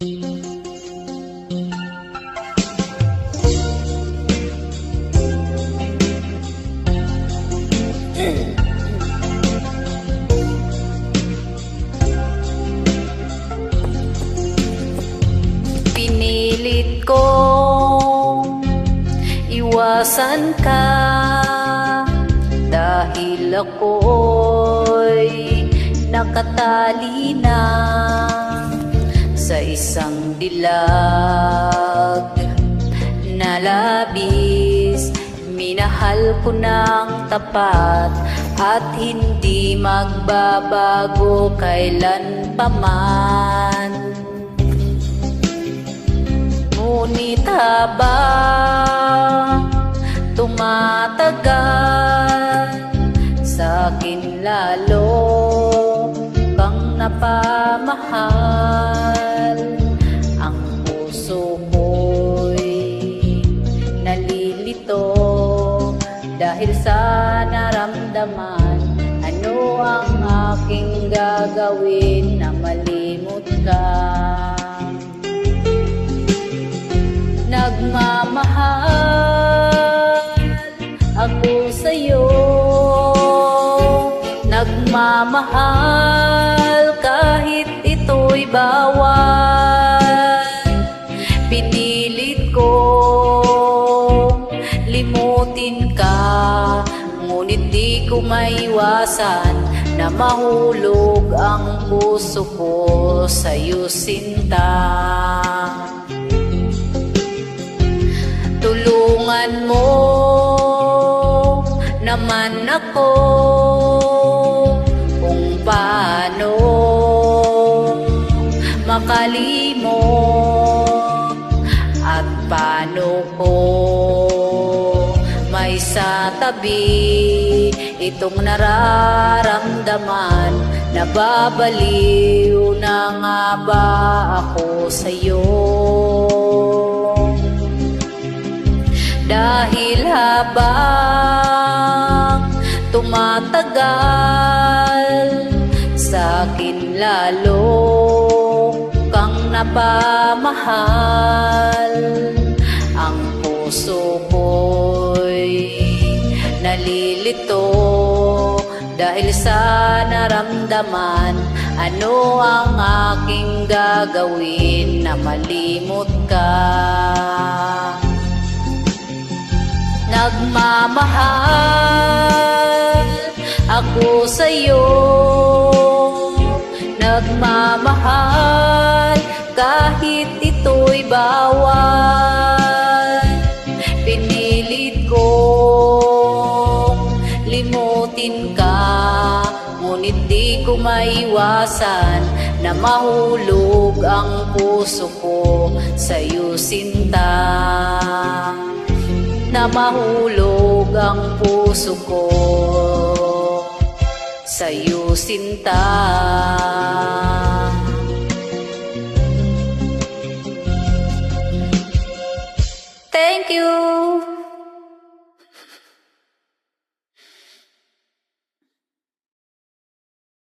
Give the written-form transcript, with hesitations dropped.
Pinilit kong iwasan ka dahil ako'y nakatali na sa isang dilag na labis. Minahal ko ng tapat at hindi magbabago kailan paman. Ngunit habang tumatagal, sa'kin lalo kang napamahal. Ang puso ko'y nalilito dahil sa naramdaman. Ano ang aking gagawin na malimot ka? Nagmamahal ako sa'yo, nagmamahal kahit ito'y bawal. Pinilit kong limutin ka, ngunit di ko maiwasan na mahulog ang puso ko sa'yo, sinta. Tulungan mo naman ako kung paano makalimot at paano ko may sa tabi itong nararamdaman. Nababaliw na nga ba ako sa'yo? Dahil habang tumatagal, sa'kin lalo kang napamahal. Ang puso ko'y nalilito dahil sa naramdaman. Ano ang aking gagawin na malimot ka? Nagmamahal ako sa'yo, nagmamahal kahit ito'y bawal. Pinilit kong limutin ka, ngunit di ko maiwasan na mahulog ang puso ko sa'yo, sinta. Na mahulog ang puso ko sa'yo, sinta. Thank you.